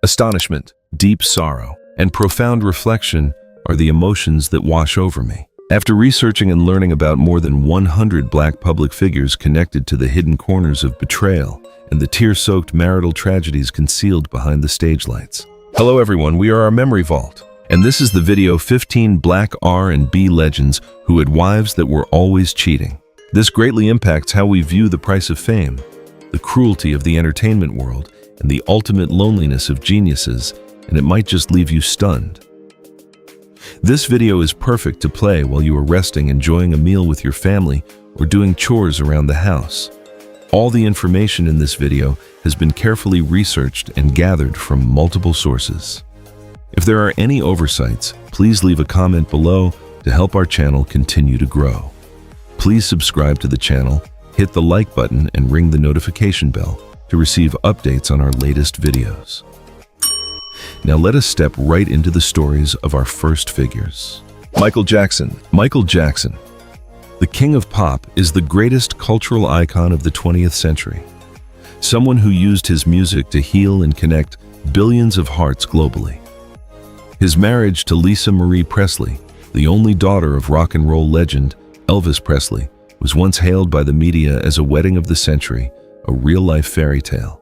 Astonishment, deep sorrow, and profound reflection are the emotions that wash over me. After researching and learning about more than 100 Black public figures connected to the hidden corners of betrayal and the tear-soaked marital tragedies concealed behind the stage lights. Hello everyone, we are our Memory Vault, and this is the video 15 Black R&B legends who had wives that were always cheating. This greatly impacts how we view the price of fame, the cruelty of the entertainment world, and the ultimate loneliness of geniuses, and it might just leave you stunned. This video is perfect to play while you are resting, enjoying a meal with your family, or doing chores around the house. All the information in this video has been carefully researched and gathered from multiple sources. If there are any oversights, please leave a comment below to help our channel continue to grow. Please subscribe to the channel, hit the like button, and ring the notification bell to receive updates on our latest videos. Now let us step right into the stories of our first figures. Michael Jackson. Michael Jackson, the king of pop, is the greatest cultural icon of the 20th century. Someone who used his music to heal and connect billions of hearts globally. His marriage to Lisa Marie Presley, the only daughter of rock and roll legend Elvis Presley, was once hailed by the media as a wedding of the century, a real-life fairy tale.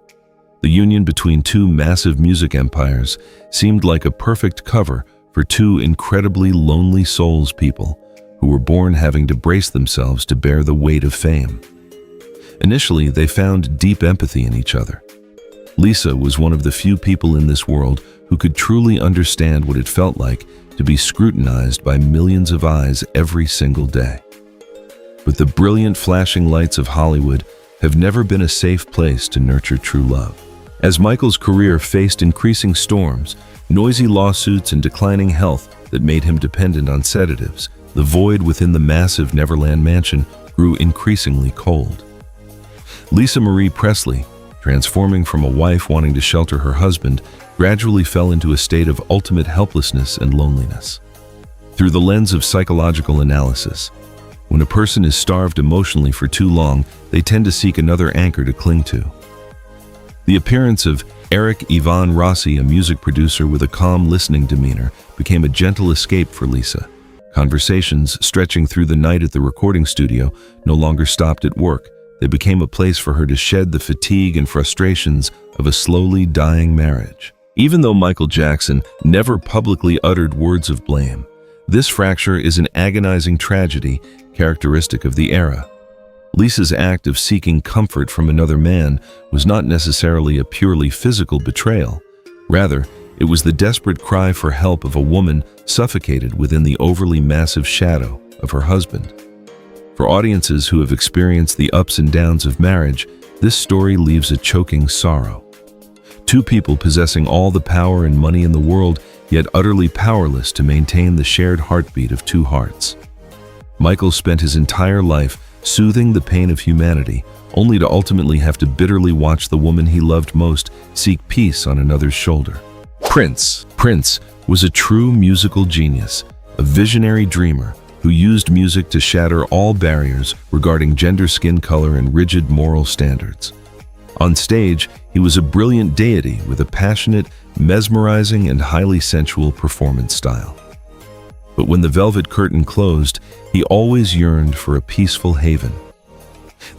The union between two massive music empires seemed like a perfect cover for two incredibly lonely souls, people who were born having to brace themselves to bear the weight of fame. Initially, they found deep empathy in each other. Lisa was one of the few people in this world who could truly understand what it felt like to be scrutinized by millions of eyes every single day. But the brilliant flashing lights of Hollywood have never been a safe place to nurture true love. As Michael's career faced increasing storms, noisy lawsuits, and declining health that made him dependent on sedatives, the void within the massive Neverland mansion grew increasingly cold. Lisa Marie Presley, transforming from a wife wanting to shelter her husband, gradually fell into a state of ultimate helplessness and loneliness. Through the lens of psychological analysis, when a person is starved emotionally for too long, they tend to seek another anchor to cling to. The appearance of Eric Ivan Rossi, a music producer with a calm listening demeanor, became a gentle escape for Lisa. Conversations stretching through the night at the recording studio no longer stopped at work. They became a place for her to shed the fatigue and frustrations of a slowly dying marriage. Even though Michael Jackson never publicly uttered words of blame, this fracture is an agonizing tragedy characteristic of the era. Lisa's act of seeking comfort from another man was not necessarily a purely physical betrayal. Rather, it was the desperate cry for help of a woman suffocated within the overly massive shadow of her husband. For audiences who have experienced the ups and downs of marriage, this story leaves a choking sorrow. Two people possessing all the power and money in the world, yet utterly powerless to maintain the shared heartbeat of two hearts. Michael spent his entire life soothing the pain of humanity, only to ultimately have to bitterly watch the woman he loved most seek peace on another's shoulder. Prince. Prince was a true musical genius, a visionary dreamer who used music to shatter all barriers regarding gender, skin color, and rigid moral standards. On stage, he was a brilliant deity with a passionate, mesmerizing, and highly sensual performance style. But when the velvet curtain closed, he always yearned for a peaceful haven.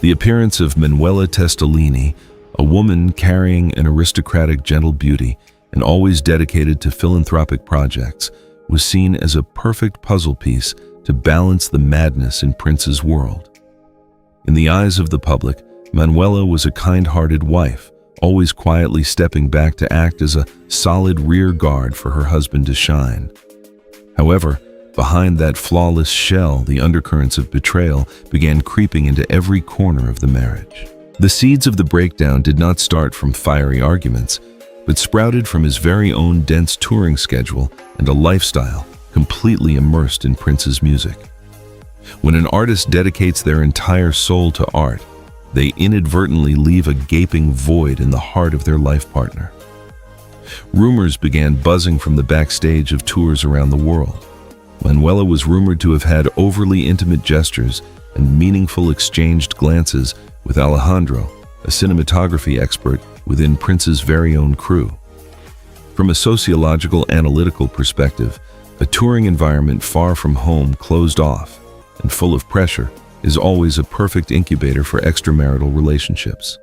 The appearance of Manuela Testolini, a woman carrying an aristocratic gentle beauty and always dedicated to philanthropic projects, was seen as a perfect puzzle piece to balance the madness in Prince's world. In the eyes of the public, Manuela was a kind-hearted wife, always quietly stepping back to act as a solid rear guard for her husband to shine. However, behind that flawless shell, the undercurrents of betrayal began creeping into every corner of the marriage. The seeds of the breakdown did not start from fiery arguments, but sprouted from his very own dense touring schedule and a lifestyle completely immersed in Prince's music. When an artist dedicates their entire soul to art, they inadvertently leave a gaping void in the heart of their life partner. Rumors began buzzing from the backstage of tours around the world. Manuela was rumored to have had overly intimate gestures and meaningful exchanged glances with Alejandro, a cinematography expert within Prince's very own crew. From a sociological analytical perspective, a touring environment far from home, closed off, and full of pressure is always a perfect incubator for extramarital relationships.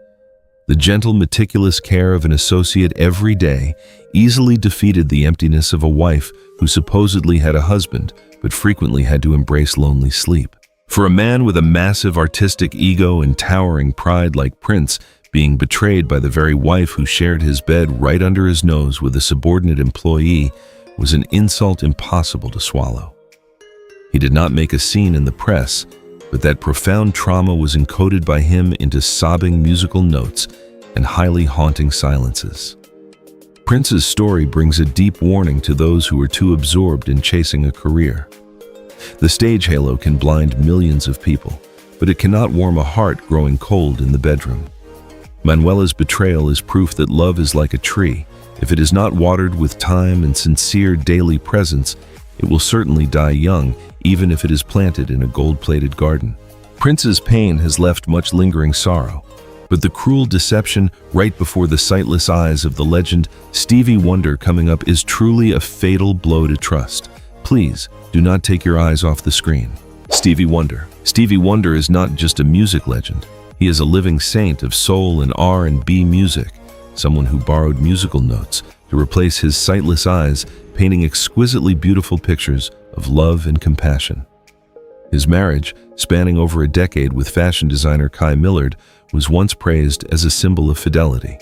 The gentle, meticulous care of an associate every day easily defeated the emptiness of a wife who supposedly had a husband, but frequently had to embrace lonely sleep. For a man with a massive artistic ego and towering pride like Prince, being betrayed by the very wife who shared his bed right under his nose with a subordinate employee was an insult impossible to swallow. He did not make a scene in the press, but that profound trauma was encoded by him into sobbing musical notes and highly haunting silences. Prince's story brings a deep warning to those who are too absorbed in chasing a career. The stage halo can blind millions of people, but it cannot warm a heart growing cold in the bedroom. Manuela's betrayal is proof that love is like a tree. If it is not watered with time and sincere daily presence, it will certainly die young, even if it is planted in a gold-plated garden. Prince's pain has left much lingering sorrow, but the cruel deception right before the sightless eyes of the legend Stevie Wonder coming up is truly a fatal blow to trust. Please, do not take your eyes off the screen. Stevie Wonder. Stevie Wonder is not just a music legend. He is a living saint of soul and R&B music, someone who borrowed musical notes to replace his sightless eyes, painting exquisitely beautiful pictures of love and compassion. His marriage, spanning over a decade with fashion designer Kai Millard, was once praised as a symbol of fidelity.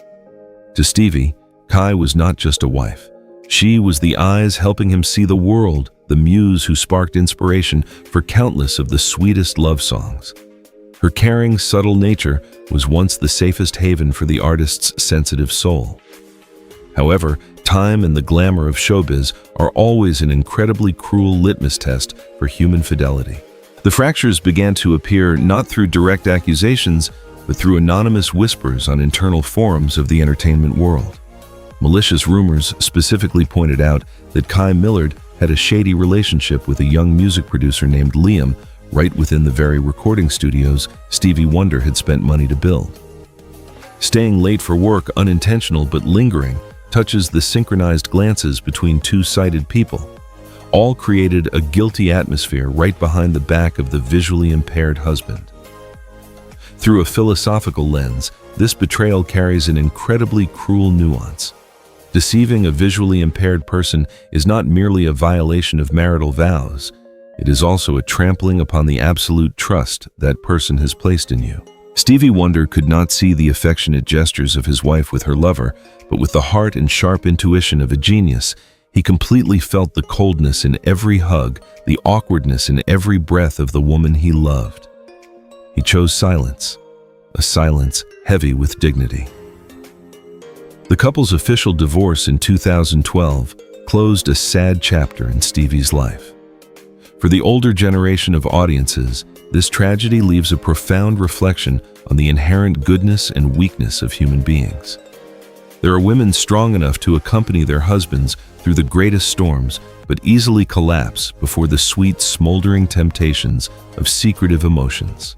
To Stevie, Kai was not just a wife. She was the eyes helping him see the world, the muse who sparked inspiration for countless of the sweetest love songs. Her caring, subtle nature was once the safest haven for the artist's sensitive soul. However, time and the glamour of showbiz are always an incredibly cruel litmus test for human fidelity. The fractures began to appear not through direct accusations, but through anonymous whispers on internal forums of the entertainment world. Malicious rumors specifically pointed out that Kai Millard had a shady relationship with a young music producer named Liam, right within the very recording studios Stevie Wonder had spent money to build. Staying late for work, unintentional but lingering, touches the synchronized glances between two-sided people, all created a guilty atmosphere right behind the back of the visually impaired husband. Through a philosophical lens, this betrayal carries an incredibly cruel nuance. Deceiving a visually impaired person is not merely a violation of marital vows, it is also a trampling upon the absolute trust that person has placed in you. Stevie Wonder could not see the affectionate gestures of his wife with her lover, but with the heart and sharp intuition of a genius, he completely felt the coldness in every hug, the awkwardness in every breath of the woman he loved. He chose silence, a silence heavy with dignity. The couple's official divorce in 2012 closed a sad chapter in Stevie's life. For the older generation of audiences, this tragedy leaves a profound reflection on the inherent goodness and weakness of human beings. There are women strong enough to accompany their husbands through the greatest storms, but easily collapse before the sweet, smoldering temptations of secretive emotions.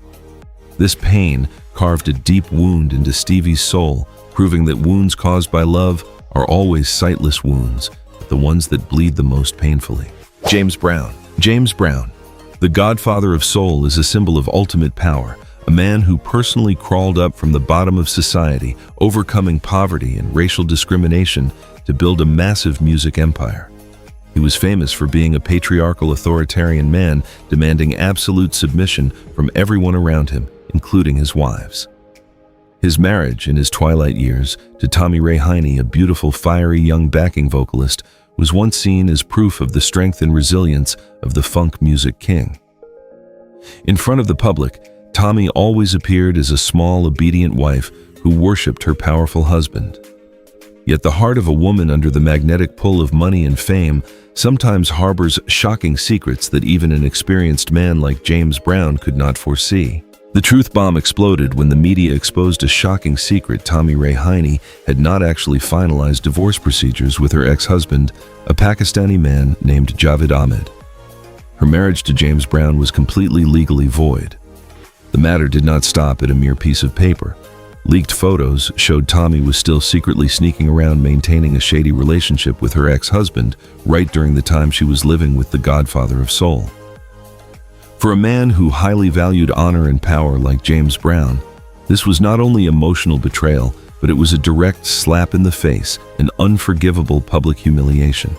This pain carved a deep wound into Stevie's soul, proving that wounds caused by love are always sightless wounds, but the ones that bleed the most painfully. James Brown. James Brown, the godfather of soul, is a symbol of ultimate power, a man who personally crawled up from the bottom of society, overcoming poverty and racial discrimination to build a massive music empire. He was famous for being a patriarchal authoritarian man, demanding absolute submission from everyone around him, including his wives. His marriage in his twilight years to Tommy Ray Heine, a beautiful, fiery young backing vocalist, was once seen as proof of the strength and resilience of the funk music king. In front of the public, Tommy always appeared as a small, obedient wife who worshipped her powerful husband. Yet the heart of a woman under the magnetic pull of money and fame sometimes harbors shocking secrets that even an experienced man like James Brown could not foresee. The truth bomb exploded when the media exposed a shocking secret: Tommy Ray Heine had not actually finalized divorce procedures with her ex-husband, a Pakistani man named Javed Ahmed. Her marriage to James Brown was completely legally void. The matter did not stop at a mere piece of paper. Leaked photos showed Tommy was still secretly sneaking around maintaining a shady relationship with her ex-husband right during the time she was living with the godfather of soul. For a man who highly valued honor and power like James Brown, this was not only emotional betrayal, but it was a direct slap in the face, an unforgivable public humiliation.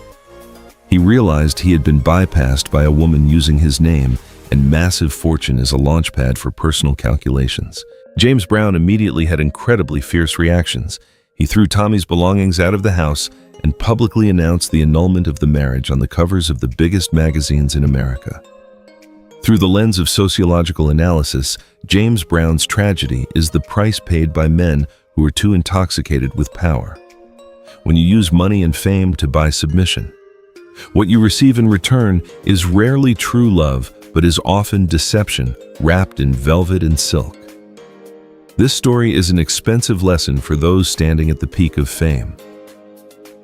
He realized he had been bypassed by a woman using his name and massive fortune as a launchpad for personal calculations. James Brown immediately had incredibly fierce reactions. He threw Tommy's belongings out of the house and publicly announced the annulment of the marriage on the covers of the biggest magazines in America. Through the lens of sociological analysis, James Brown's tragedy is the price paid by men who are too intoxicated with power. When you use money and fame to buy submission, what you receive in return is rarely true love, but is often deception wrapped in velvet and silk. This story is an expensive lesson for those standing at the peak of fame.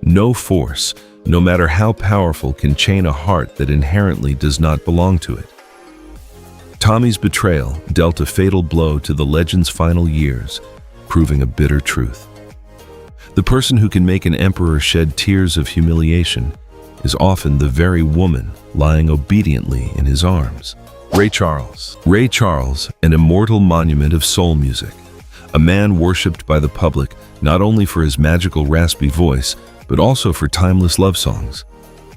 No force, no matter how powerful, can chain a heart that inherently does not belong to it. Tommy's betrayal dealt a fatal blow to the legend's final years, proving a bitter truth. The person who can make an emperor shed tears of humiliation is often the very woman lying obediently in his arms. Ray Charles. Ray Charles, an immortal monument of soul music. A man worshipped by the public not only for his magical raspy voice, but also for timeless love songs.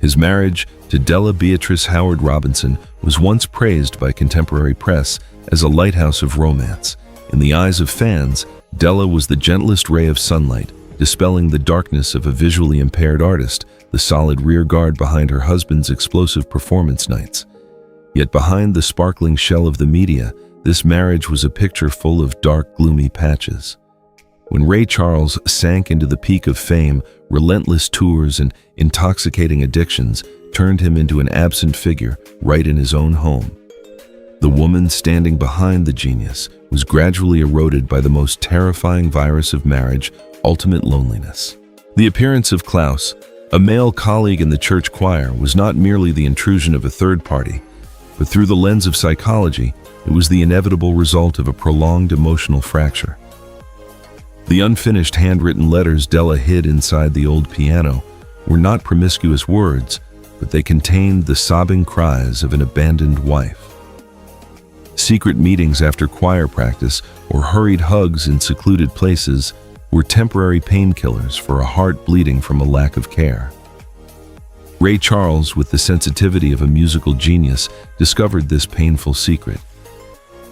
His marriage to Della Beatrice Howard Robinson was once praised by contemporary press as a lighthouse of romance. In the eyes of fans, Della was the gentlest ray of sunlight, dispelling the darkness of a visually impaired artist, the solid rear guard behind her husband's explosive performance nights. Yet behind the sparkling shell of the media, this marriage was a picture full of dark, gloomy patches. When Ray Charles sank into the peak of fame, relentless tours and intoxicating addictions turned him into an absent figure right in his own home. The woman standing behind the genius was gradually eroded by the most terrifying virus of marriage, ultimate loneliness. The appearance of Klaus, a male colleague in the church choir, was not merely the intrusion of a third party, but through the lens of psychology, it was the inevitable result of a prolonged emotional fracture. The unfinished handwritten letters Della hid inside the old piano were not promiscuous words, but they contained the sobbing cries of an abandoned wife. Secret meetings after choir practice or hurried hugs in secluded places were temporary painkillers for a heart bleeding from a lack of care. Ray Charles, with the sensitivity of a musical genius, discovered this painful secret.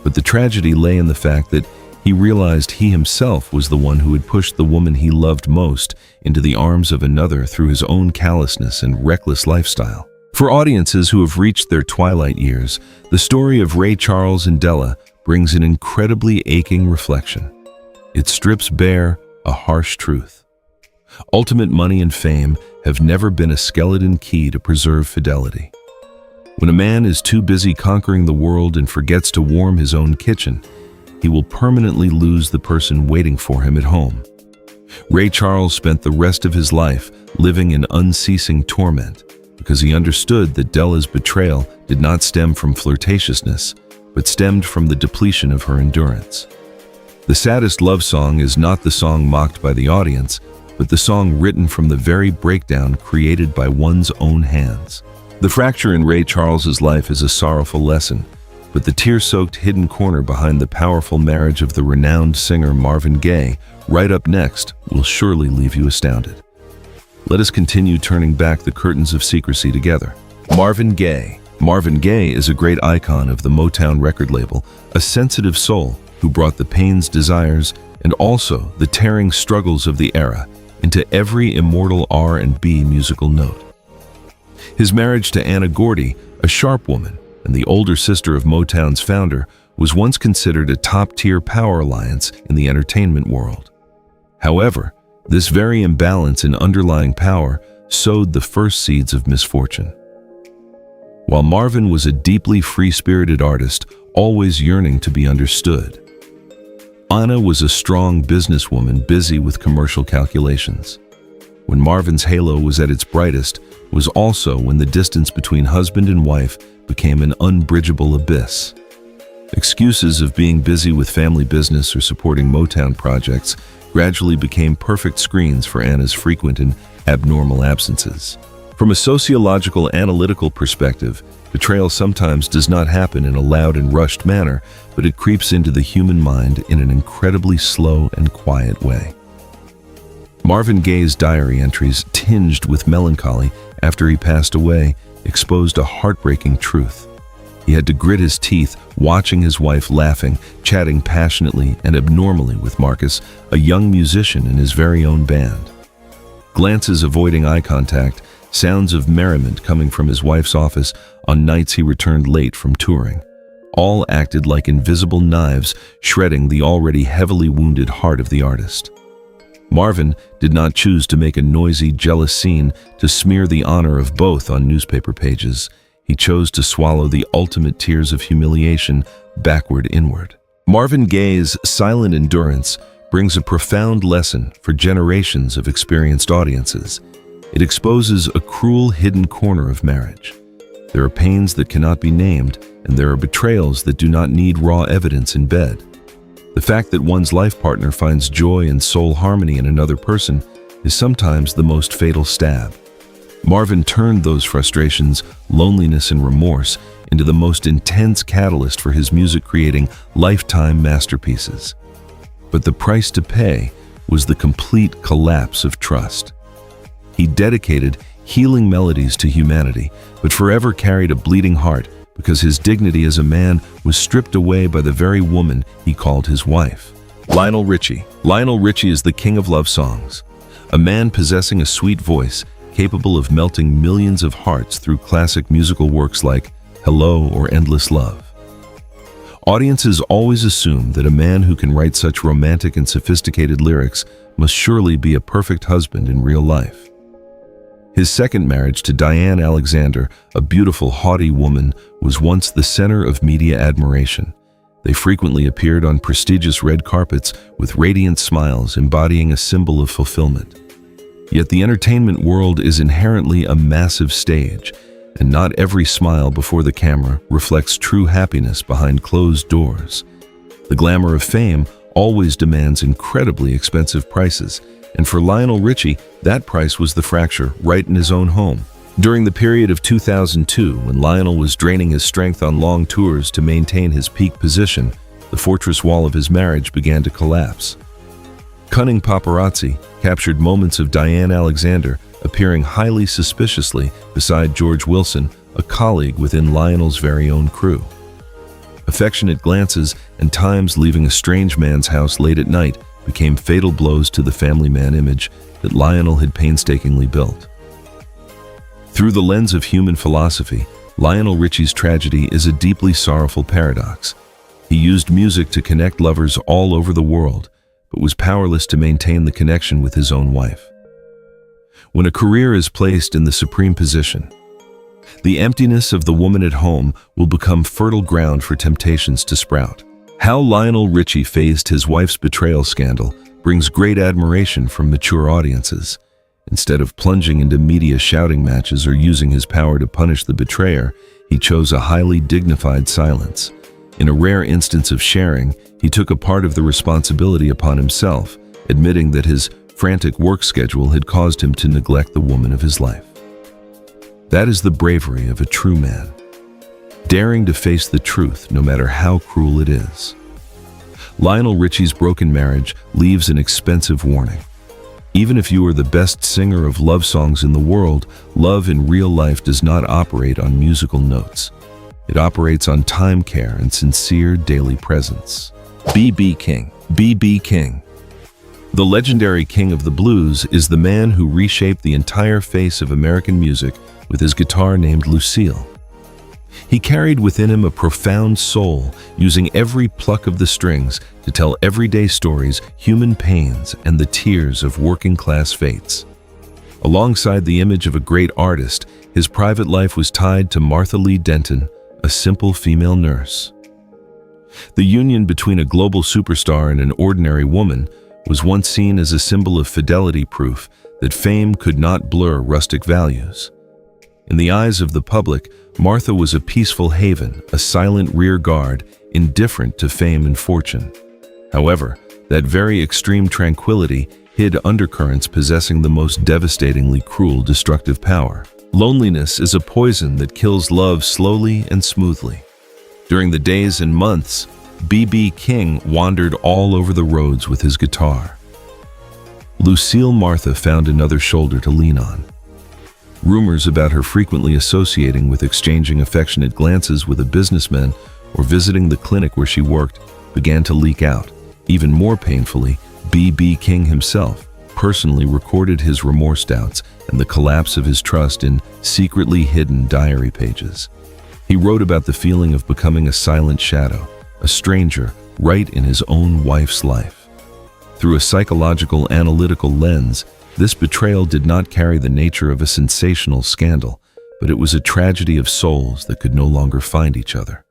But the tragedy lay in the fact that he realized he himself was the one who had pushed the woman he loved most into the arms of another through his own callousness and reckless lifestyle. For audiences who have reached their twilight years, the story of Ray Charles and Della brings an incredibly aching reflection. It strips bare a harsh truth. Ultimate money and fame have never been a skeleton key to preserve fidelity. When a man is too busy conquering the world and forgets to warm his own kitchen, he will permanently lose the person waiting for him at home. Ray Charles spent the rest of his life living in unceasing torment because he understood that Della's betrayal did not stem from flirtatiousness, but stemmed from the depletion of her endurance. The saddest love song is not the song mocked by the audience, but the song written from the very breakdown created by one's own hands. The fracture in Ray Charles's life is a sorrowful lesson, but the tear-soaked hidden corner behind the powerful marriage of the renowned singer Marvin Gaye, right up next, will surely leave you astounded. Let us continue turning back the curtains of secrecy together. Marvin Gaye. Marvin Gaye is a great icon of the Motown record label, a sensitive soul who brought the pains, desires, and also the tearing struggles of the era into every immortal R&B musical note. His marriage to Anna Gordy, a sharp woman and the older sister of Motown's founder, was once considered a top-tier power alliance in the entertainment world. However, this very imbalance in underlying power sowed the first seeds of misfortune. While Marvin was a deeply free-spirited artist, always yearning to be understood, Anna was a strong businesswoman busy with commercial calculations. When Marvin's halo was at its brightest was also when the distance between husband and wife became an unbridgeable abyss. Excuses of being busy with family business or supporting Motown projects gradually became perfect screens for Anna's frequent and abnormal absences. From a sociological analytical perspective, betrayal sometimes does not happen in a loud and rushed manner, but it creeps into the human mind in an incredibly slow and quiet way. Marvin Gaye's diary entries, tinged with melancholy after he passed away, exposed a heartbreaking truth. He had to grit his teeth watching his wife laughing, chatting passionately and abnormally with Marcus, a young musician in his very own band. Glances avoiding eye contact, sounds of merriment coming from his wife's office on nights he returned late from touring. All acted like invisible knives, shredding the already heavily wounded heart of the artist. Marvin did not choose to make a noisy, jealous scene to smear the honor of both on newspaper pages. He chose to swallow the ultimate tears of humiliation backward inward. Marvin Gaye's silent endurance brings a profound lesson for generations of experienced audiences. It exposes a cruel hidden corner of marriage. There are pains that cannot be named, and there are betrayals that do not need raw evidence in bed. The fact that one's life partner finds joy and soul harmony in another person is sometimes the most fatal stab. Marvin turned those frustrations, loneliness, and remorse into the most intense catalyst for his music-creating lifetime masterpieces. But the price to pay was the complete collapse of trust. He dedicated healing melodies to humanity, but forever carried a bleeding heart because his dignity as a man was stripped away by the very woman he called his wife. Lionel Richie. Lionel Richie is the king of love songs, a man possessing a sweet voice capable of melting millions of hearts through classic musical works like Hello or Endless Love. Audiences always assume that a man who can write such romantic and sophisticated lyrics must surely be a perfect husband in real life. His second marriage to Diane Alexander, a beautiful, haughty woman, was once the center of media admiration. They frequently appeared on prestigious red carpets with radiant smiles embodying a symbol of fulfillment. Yet the entertainment world is inherently a massive stage, and not every smile before the camera reflects true happiness behind closed doors. The glamour of fame always demands incredibly expensive prices, and for Lionel Richie, that price was the fracture right in his own home. During the period of 2002, when Lionel was draining his strength on long tours to maintain his peak position, the fortress wall of his marriage began to collapse. Cunning paparazzi captured moments of Diane Alexander appearing highly suspiciously beside George Wilson, a colleague within Lionel's very own crew. Affectionate glances and times leaving a strange man's house late at night became fatal blows to the family man image that Lionel had painstakingly built. Through the lens of human philosophy, Lionel Richie's tragedy is a deeply sorrowful paradox. He used music to connect lovers all over the world, but was powerless to maintain the connection with his own wife. When a career is placed in the supreme position, the emptiness of the woman at home will become fertile ground for temptations to sprout. How Lionel Richie faced his wife's betrayal scandal brings great admiration from mature audiences. Instead of plunging into media shouting matches or using his power to punish the betrayer, he chose a highly dignified silence. In a rare instance of sharing, he took a part of the responsibility upon himself, admitting that his frantic work schedule had caused him to neglect the woman of his life. That is the bravery of a true man, daring to face the truth no matter how cruel it is. Lionel Richie's broken marriage leaves an expensive warning. Even if you are the best singer of love songs in the world, love in real life does not operate on musical notes. It operates on time care and sincere daily presence. B.B. King. B.B. King. The legendary king of the blues is the man who reshaped the entire face of American music with his guitar named Lucille. He carried within him a profound soul, using every pluck of the strings to tell everyday stories, human pains, and the tears of working-class fates. Alongside the image of a great artist, his private life was tied to Martha Lee Denton, a simple female nurse. The union between a global superstar and an ordinary woman was once seen as a symbol of fidelity, proof that fame could not blur rustic values. In the eyes of the public, Martha was a peaceful haven, a silent rear guard, indifferent to fame and fortune. However, that very extreme tranquility hid undercurrents possessing the most devastatingly cruel, destructive power. Loneliness is a poison that kills love slowly and smoothly. During the days and months, B.B. King wandered all over the roads with his guitar. Lucille Martha found another shoulder to lean on. Rumors about her frequently associating with exchanging affectionate glances with a businessman or visiting the clinic where she worked began to leak out. Even more painfully, B.B. King himself personally recorded his remorse doubts and the collapse of his trust in secretly hidden diary pages. He wrote about the feeling of becoming a silent shadow, a stranger right in his own wife's life. Through a psychological, analytical lens, this betrayal did not carry the nature of a sensational scandal, but it was a tragedy of souls that could no longer find each other.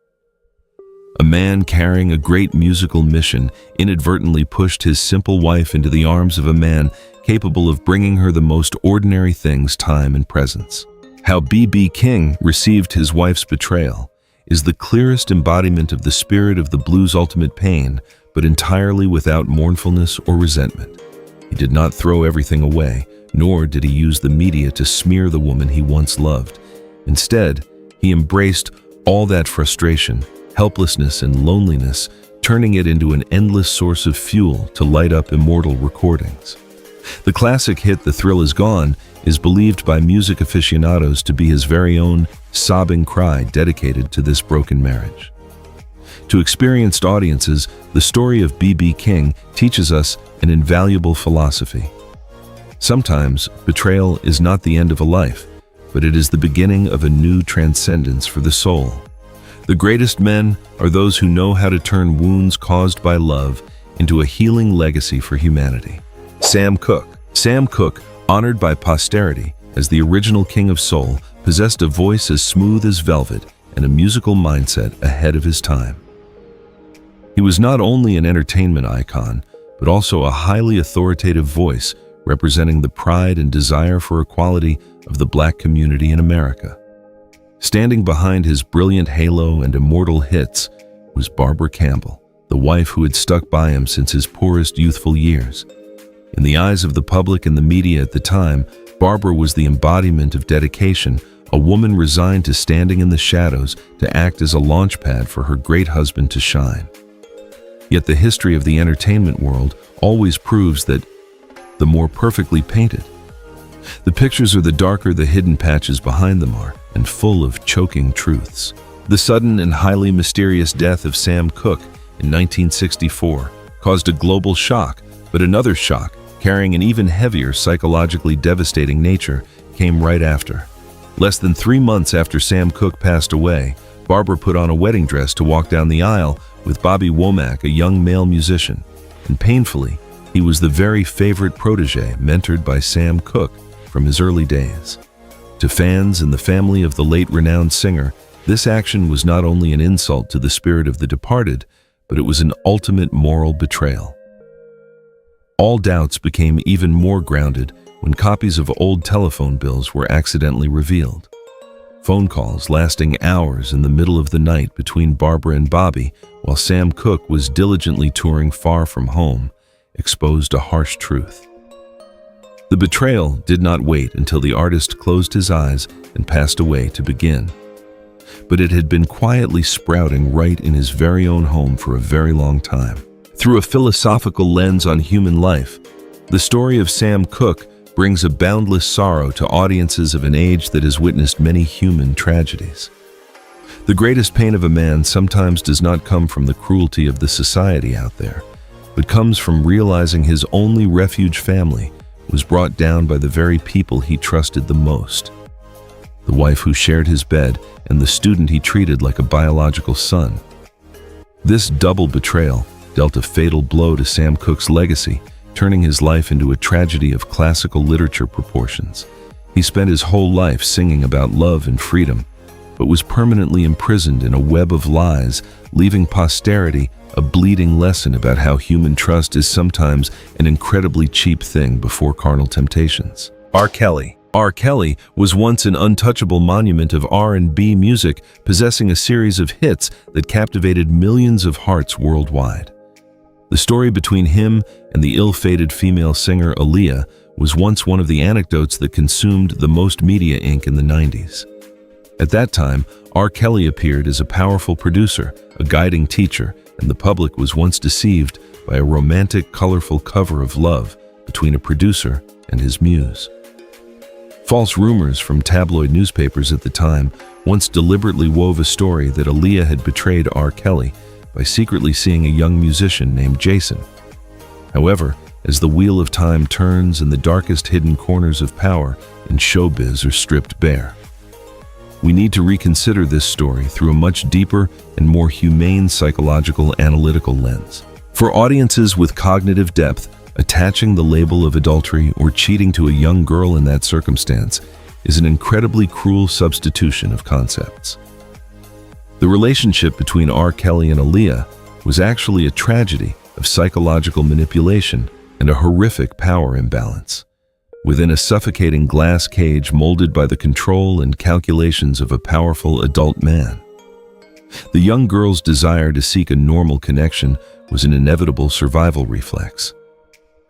A man carrying a great musical mission inadvertently pushed his simple wife into the arms of a man capable of bringing her the most ordinary things, time and presence. How B.B. King received his wife's betrayal is the clearest embodiment of the spirit of the blues' ultimate pain, but entirely without mournfulness or resentment. He did not throw everything away, nor did he use the media to smear the woman he once loved. Instead, he embraced all that frustration, helplessness, and loneliness, turning it into an endless source of fuel to light up immortal recordings. The classic hit "The Thrill Is Gone" is believed by music aficionados to be his very own sobbing cry dedicated to this broken marriage. To experienced audiences, the story of B.B. King teaches us an invaluable philosophy. Sometimes, betrayal is not the end of a life, but it is the beginning of a new transcendence for the soul. The greatest men are those who know how to turn wounds caused by love into a healing legacy for humanity. Sam Cooke. Sam Cooke, honored by posterity as the original king of soul, possessed a voice as smooth as velvet and a musical mindset ahead of his time. He was not only an entertainment icon, but also a highly authoritative voice representing the pride and desire for equality of the Black community in America. Standing behind his brilliant halo and immortal hits was Barbara Campbell, the wife who had stuck by him since his poorest youthful years. In the eyes of the public and the media at the time, Barbara was the embodiment of dedication, a woman resigned to standing in the shadows to act as a launchpad for her great husband to shine. Yet the history of the entertainment world always proves that the more perfectly painted. The pictures are the darker the hidden patches behind them are, and full of choking truths. The sudden and highly mysterious death of Sam Cooke in 1964 caused a global shock, but another shock, carrying an even heavier psychologically devastating nature, came right after. Less than 3 months after Sam Cooke passed away, Barbara put on a wedding dress to walk down the aisle with Bobby Womack, a young male musician, and painfully, he was the very favorite protege mentored by Sam Cooke from his early days. To fans and the family of the late renowned singer, this action was not only an insult to the spirit of the departed, but it was an ultimate moral betrayal. All doubts became even more grounded when copies of old telephone bills were accidentally revealed. Phone calls lasting hours in the middle of the night between Barbara and Bobby while Sam Cooke was diligently touring far from home exposed a harsh truth. The betrayal did not wait until the artist closed his eyes and passed away to begin, but it had been quietly sprouting right in his very own home for a very long time. Through a philosophical lens on human life, the story of Sam Cooke brings a boundless sorrow to audiences of an age that has witnessed many human tragedies. The greatest pain of a man sometimes does not come from the cruelty of the society out there, but comes from realizing his only refuge family was brought down by the very people he trusted the most. The wife who shared his bed and the student he treated like a biological son. This double betrayal dealt a fatal blow to Sam Cooke's legacy, turning his life into a tragedy of classical literature proportions. He spent his whole life singing about love and freedom, but was permanently imprisoned in a web of lies, leaving posterity a bleeding lesson about how human trust is sometimes an incredibly cheap thing before carnal temptations. R. Kelly. R. Kelly was once an untouchable monument of R&B music, possessing a series of hits that captivated millions of hearts worldwide. The story between him and the ill-fated female singer Aaliyah was once one of the anecdotes that consumed the most media ink in the 90s. At that time, R. Kelly appeared as a powerful producer, a guiding teacher, and the public was once deceived by a romantic, colorful cover of love between a producer and his muse. False rumors from tabloid newspapers at the time once deliberately wove a story that Aaliyah had betrayed R. Kelly by secretly seeing a young musician named Jason. However, as the wheel of time turns and the darkest hidden corners of power in showbiz are stripped bare, we need to reconsider this story through a much deeper and more humane psychological analytical lens. For audiences with cognitive depth, attaching the label of adultery or cheating to a young girl in that circumstance is an incredibly cruel substitution of concepts. The relationship between R. Kelly and Aaliyah was actually a tragedy of psychological manipulation and a horrific power imbalance. Within a suffocating glass cage molded by the control and calculations of a powerful adult man, the young girl's desire to seek a normal connection was an inevitable survival reflex.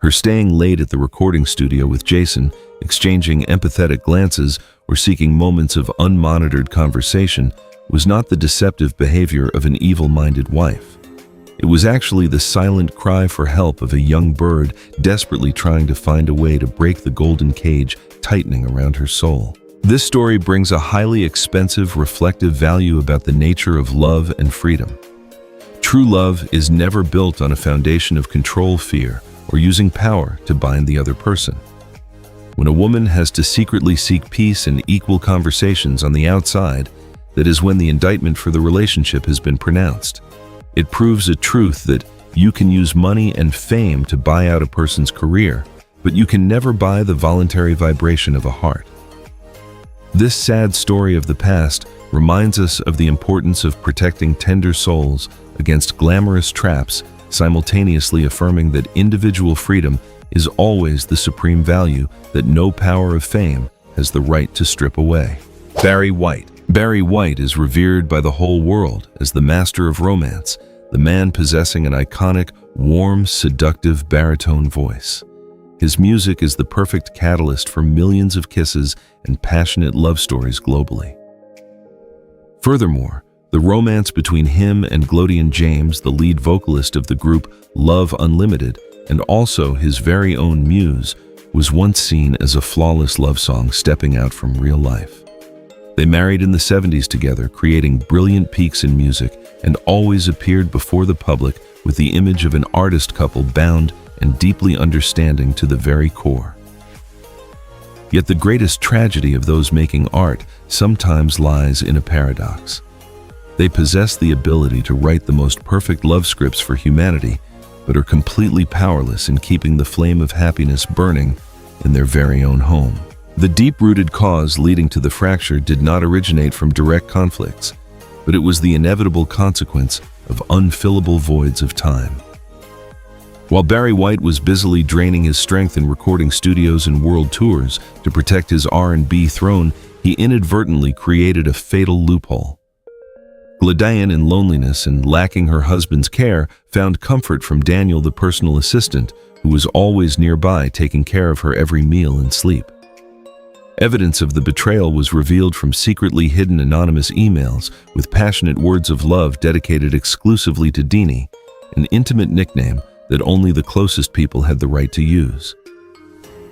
Her staying late at the recording studio with Jason, exchanging empathetic glances or seeking moments of unmonitored conversation was not the deceptive behavior of an evil-minded wife. It was actually the silent cry for help of a young bird desperately trying to find a way to break the golden cage tightening around her soul. This story brings a highly expensive, reflective value about the nature of love and freedom. True love is never built on a foundation of control, fear, or using power to bind the other person. When a woman has to secretly seek peace and equal conversations on the outside, that is when the indictment for the relationship has been pronounced. It proves a truth that you can use money and fame to buy out a person's career, but you can never buy the voluntary vibration of a heart. This sad story of the past reminds us of the importance of protecting tender souls against glamorous traps, simultaneously affirming that individual freedom is always the supreme value that no power of fame has the right to strip away. Barry White. Barry White is revered by the whole world as the master of romance, the man possessing an iconic, warm, seductive baritone voice. His music is the perfect catalyst for millions of kisses and passionate love stories globally. Furthermore, the romance between him and Glodian James, the lead vocalist of the group Love Unlimited, and also his very own muse, was once seen as a flawless love song stepping out from real life. They married in the 70s together, creating brilliant peaks in music, and always appeared before the public with the image of an artist couple bound and deeply understanding to the very core. Yet the greatest tragedy of those making art sometimes lies in a paradox. They possess the ability to write the most perfect love scripts for humanity, but are completely powerless in keeping the flame of happiness burning in their very own home. The deep-rooted cause leading to the fracture did not originate from direct conflicts, but it was the inevitable consequence of unfillable voids of time. While Barry White was busily draining his strength in recording studios and world tours to protect his R&B throne, he inadvertently created a fatal loophole. Glodian, in loneliness and lacking her husband's care, found comfort from Daniel, the personal assistant, who was always nearby taking care of her every meal and sleep. Evidence of the betrayal was revealed from secretly hidden anonymous emails with passionate words of love dedicated exclusively to Deanie, an intimate nickname that only the closest people had the right to use.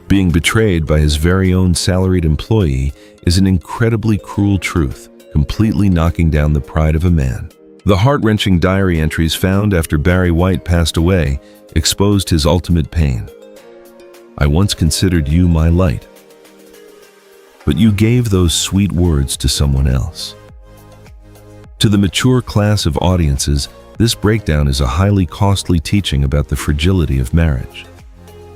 Being betrayed by his very own salaried employee is an incredibly cruel truth, completely knocking down the pride of a man. The heart-wrenching diary entries found after Barry White passed away exposed his ultimate pain. "I once considered you my light, but you gave those sweet words to someone else." To the mature class of audiences, this breakdown is a highly costly teaching about the fragility of marriage.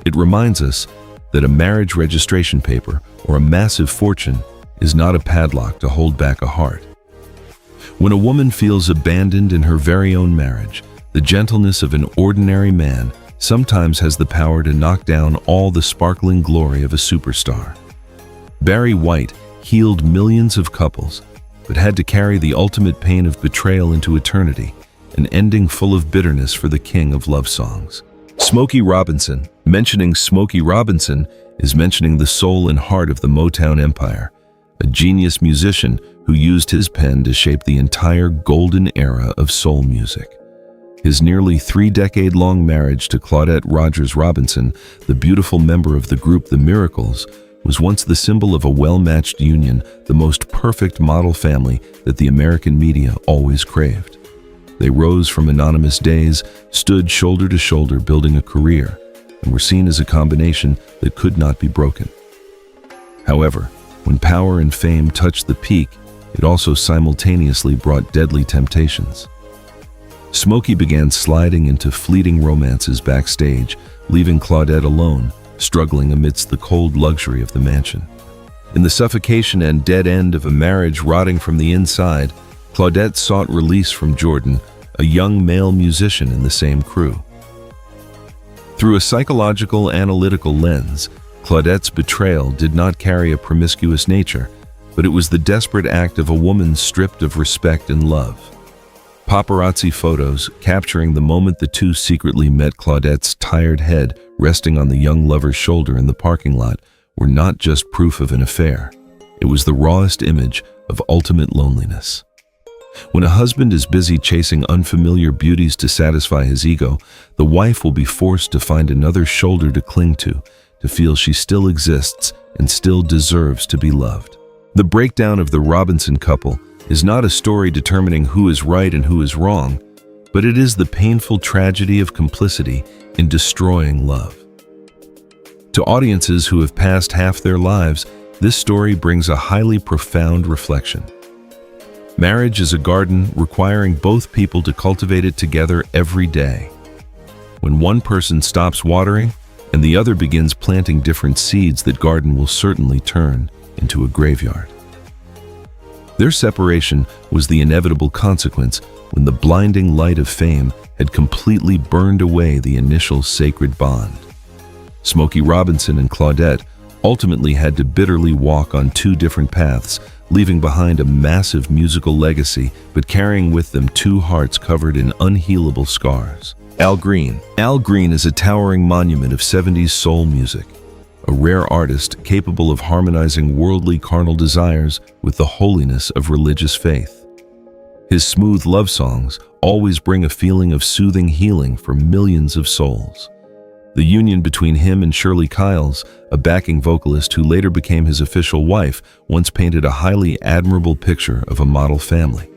It reminds us that a marriage registration paper or a massive fortune is not a padlock to hold back a heart. When a woman feels abandoned in her very own marriage, the gentleness of an ordinary man sometimes has the power to knock down all the sparkling glory of a superstar. Barry White healed millions of couples, but had to carry the ultimate pain of betrayal into eternity, an ending full of bitterness for the king of love songs. Smokey Robinson. Mentioning Smokey Robinson is mentioning the soul and heart of the Motown empire, a genius musician who used his pen to shape the entire golden era of soul music. His nearly 3-decade-long marriage to Claudette Rogers Robinson, the beautiful member of the group The Miracles, was once the symbol of a well-matched union, the most perfect model family that the American media always craved. They rose from anonymous days, stood shoulder to shoulder building a career, and were seen as a combination that could not be broken. However, when power and fame touched the peak, it also simultaneously brought deadly temptations. Smokey began sliding into fleeting romances backstage, leaving Claudette alone, struggling amidst the cold luxury of the mansion. In the suffocation and dead end of a marriage rotting from the inside, Claudette sought release from Jordan, a young male musician in the same crew. Through a psychological, analytical lens, Claudette's betrayal did not carry a promiscuous nature, but it was the desperate act of a woman stripped of respect and love. Paparazzi photos capturing the moment the two secretly met Claudette's tired head resting on the young lover's shoulder in the parking lot were not just proof of an affair. It was the rawest image of ultimate loneliness. When a husband is busy chasing unfamiliar beauties to satisfy his ego, the wife will be forced to find another shoulder to cling to feel she still exists and still deserves to be loved. The breakdown of the Robinson couple is not a story determining who is right and who is wrong, but it is the painful tragedy of complicity in destroying love. To audiences who have passed half their lives, this story brings a highly profound reflection. Marriage is a garden requiring both people to cultivate it together every day. When one person stops watering and the other begins planting different seeds, that garden will certainly turn into a graveyard. Their separation was the inevitable consequence when the blinding light of fame had completely burned away the initial sacred bond. Smokey Robinson and Claudette ultimately had to bitterly walk on two different paths, leaving behind a massive musical legacy, but carrying with them two hearts covered in unhealable scars. Al Green. Al Green is a towering monument of 70s soul music, a rare artist capable of harmonizing worldly carnal desires with the holiness of religious faith. His smooth love songs always bring a feeling of soothing healing for millions of souls. The union between him and Shirley Kiles, a backing vocalist who later became his official wife, once painted a highly admirable picture of a model family.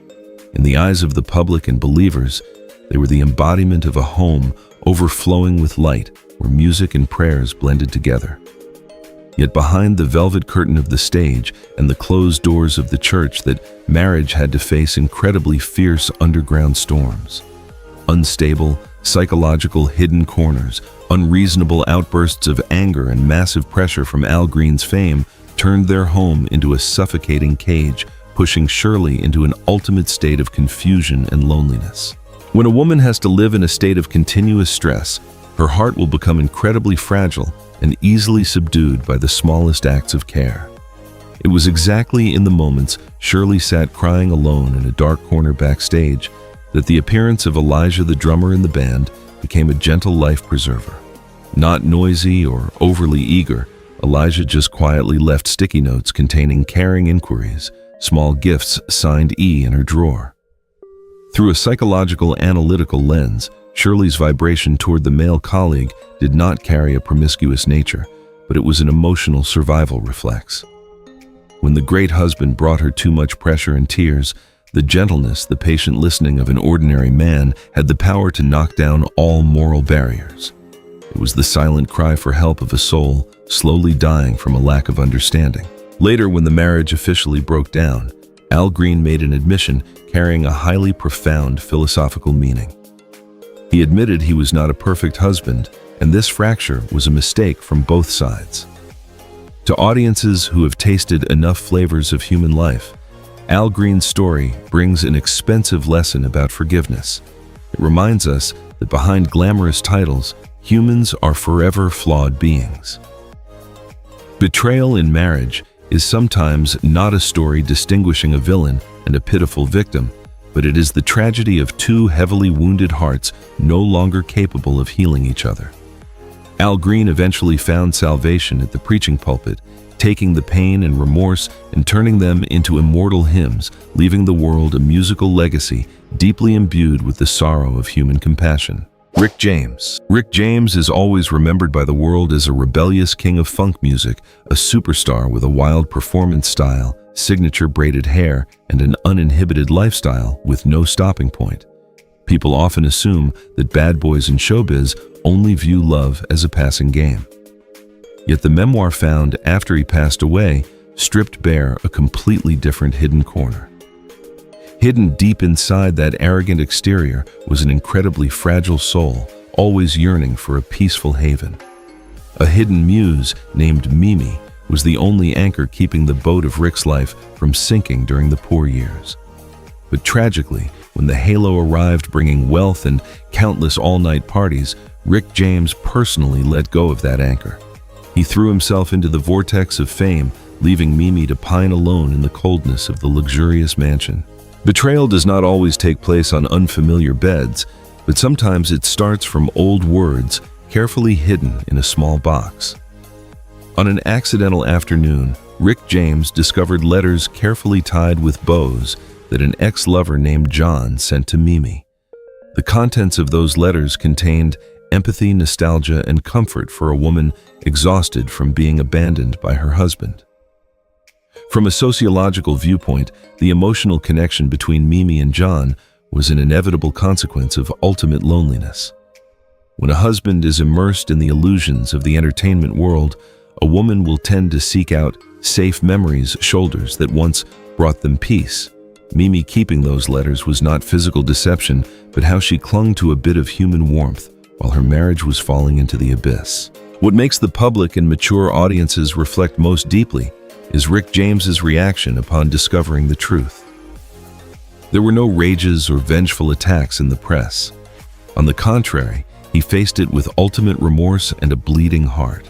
In the eyes of the public and believers, they were the embodiment of a home overflowing with light, where music and prayers blended together. Yet behind the velvet curtain of the stage and the closed doors of the church, that marriage had to face incredibly fierce underground storms. Unstable, psychological hidden corners, unreasonable outbursts of anger, and massive pressure from Al Green's fame turned their home into a suffocating cage, pushing Shirley into an ultimate state of confusion and loneliness. When a woman has to live in a state of continuous stress, her heart will become incredibly fragile and easily subdued by the smallest acts of care. It was exactly in the moments Shirley sat crying alone in a dark corner backstage that the appearance of Elijah, the drummer in the band, became a gentle life preserver. Not noisy or overly eager, Elijah just quietly left sticky notes containing caring inquiries, small gifts signed E in her drawer. Through a psychological analytical lens, Shirley's vibration toward the male colleague did not carry a promiscuous nature, but it was an emotional survival reflex. When the great husband brought her too much pressure and tears, the gentleness, the patient listening of an ordinary man had the power to knock down all moral barriers. It was the silent cry for help of a soul slowly dying from a lack of understanding. Later, when the marriage officially broke down, Al Green made an admission carrying a highly profound philosophical meaning. He admitted he was not a perfect husband, and this fracture was a mistake from both sides. To audiences who have tasted enough flavors of human life, Al Green's story brings an expensive lesson about forgiveness. It reminds us that behind glamorous titles, humans are forever flawed beings. Betrayal in marriage is sometimes not a story distinguishing a villain and a pitiful victim, but it is the tragedy of two heavily wounded hearts no longer capable of healing each other. Al Green eventually found salvation at the preaching pulpit, taking the pain and remorse and turning them into immortal hymns, leaving the world a musical legacy deeply imbued with the sorrow of human compassion. Rick James. Rick James is always remembered by the world as a rebellious king of funk music, a superstar with a wild performance style, signature braided hair, and an uninhibited lifestyle with no stopping point. People often assume that bad boys in showbiz only view love as a passing game. Yet the memoir found after he passed away stripped bare a completely different hidden corner. Hidden deep inside that arrogant exterior was an incredibly fragile soul, always yearning for a peaceful haven. A hidden muse named Mimi was the only anchor keeping the boat of Rick's life from sinking during the poor years. But tragically, when the halo arrived bringing wealth and countless all-night parties, Rick James personally let go of that anchor. He threw himself into the vortex of fame, leaving Mimi to pine alone in the coldness of the luxurious mansion. Betrayal does not always take place on unfamiliar beds, but sometimes it starts from old words carefully hidden in a small box. On an accidental afternoon, Rick James discovered letters carefully tied with bows that an ex-lover named John sent to Mimi. The contents of those letters contained empathy, nostalgia, and comfort for a woman exhausted from being abandoned by her husband. From a sociological viewpoint, the emotional connection between Mimi and John was an inevitable consequence of ultimate loneliness. When a husband is immersed in the illusions of the entertainment world, a woman will tend to seek out safe memories, shoulders that once brought them peace. Mimi keeping those letters was not physical deception, but how she clung to a bit of human warmth while her marriage was falling into the abyss. What makes the public and mature audiences reflect most deeply is Rick James's reaction upon discovering the truth. There were no rages or vengeful attacks in the press. On the contrary, he faced it with ultimate remorse and a bleeding heart.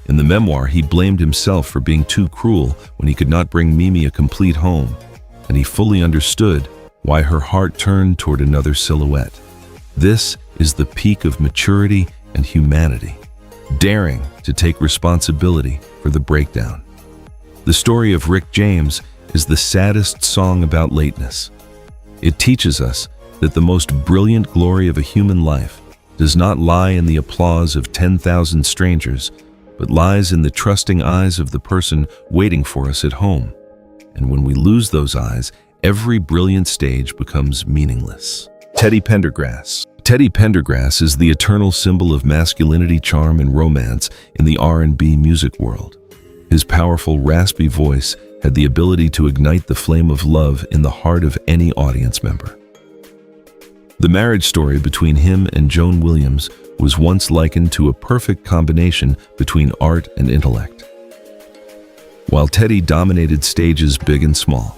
In the memoir, he blamed himself for being too cruel when he could not bring Mimi a complete home, and he fully understood why her heart turned toward another silhouette. This is the peak of maturity and humanity, daring to take responsibility for the breakdown. The story of Rick James is the saddest song about lateness. It teaches us that the most brilliant glory of a human life does not lie in the applause of 10,000 strangers, but lies in the trusting eyes of the person waiting for us at home. And when we lose those eyes, every brilliant stage becomes meaningless. Teddy Pendergrass. Teddy Pendergrass is the eternal symbol of masculinity, charm, and romance in the R&B music world. His powerful, raspy voice had the ability to ignite the flame of love in the heart of any audience member. The marriage story between him and Joan Williams was once likened to a perfect combination between art and intellect. While Teddy dominated stages big and small,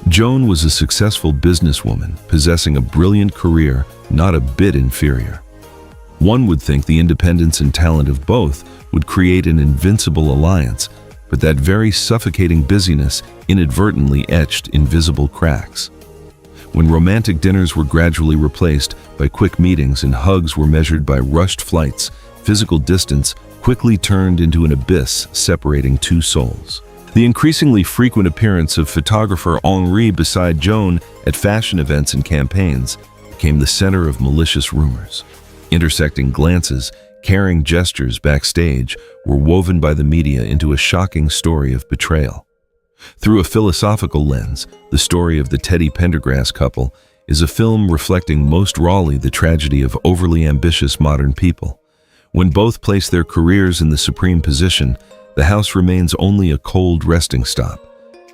Joan was a successful businesswoman possessing a brilliant career not a bit inferior. One would think the independence and talent of both would create an invincible alliance, but that very suffocating busyness inadvertently etched invisible cracks. When romantic dinners were gradually replaced by quick meetings and hugs were measured by rushed flights, physical distance quickly turned into an abyss separating two souls. The increasingly frequent appearance of photographer Henri beside Joan at fashion events and campaigns became the center of malicious rumors. Intersecting glances, caring gestures backstage were woven by the media into a shocking story of betrayal. Through a philosophical lens, the story of the Teddy Pendergrass couple is a film reflecting most rawly the tragedy of overly ambitious modern people. When both place their careers in the supreme position, the house remains only a cold resting stop.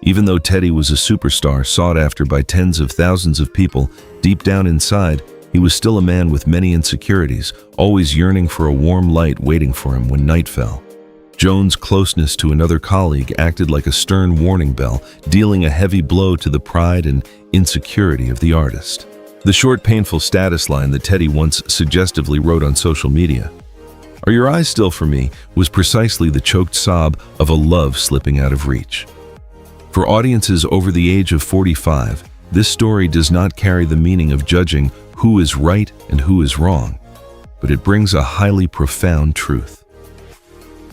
Even though Teddy was a superstar sought after by tens of thousands of people, deep down inside, he was still a man with many insecurities, always yearning for a warm light waiting for him when night fell. Joan's closeness to another colleague acted like a stern warning bell, dealing a heavy blow to the pride and insecurity of the artist. The short, painful status line that Teddy once suggestively wrote on social media, Are Your Eyes Still For Me was precisely the choked sob of a love slipping out of reach. For audiences over the age of 45, this story does not carry the meaning of judging who is right and who is wrong, but it brings a highly profound truth.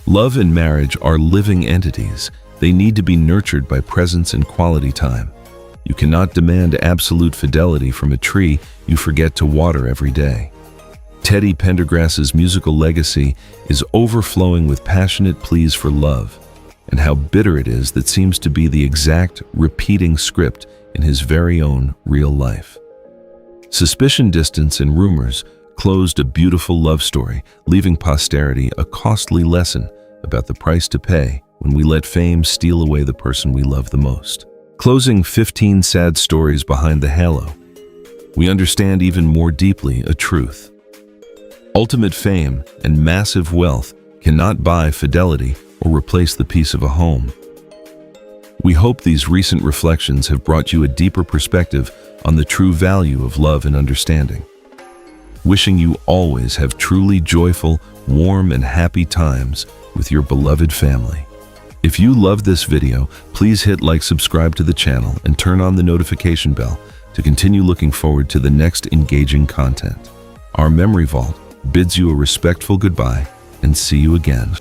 Love and marriage are living entities. They need to be nurtured by presence and quality time. You cannot demand absolute fidelity from a tree you forget to water every day. Teddy Pendergrass's musical legacy is overflowing with passionate pleas for love, and how bitter it is that seems to be the exact repeating script in his very own real life. Suspicion, Distance, and Rumors closed a beautiful love story, leaving posterity a costly lesson about the price to pay when we let fame steal away the person we love the most. Closing 15 sad stories behind the halo, we understand even more deeply a truth. Ultimate fame and massive wealth cannot buy fidelity or replace the peace of a home. We hope these recent reflections have brought you a deeper perspective on the true value of love and understanding. Wishing you always have truly joyful, warm, and happy times with your beloved family. If you loved this video, please hit like, subscribe to the channel, and turn on the notification bell to continue looking forward to the next engaging content. Our Memory Vault bids you a respectful goodbye and see you again.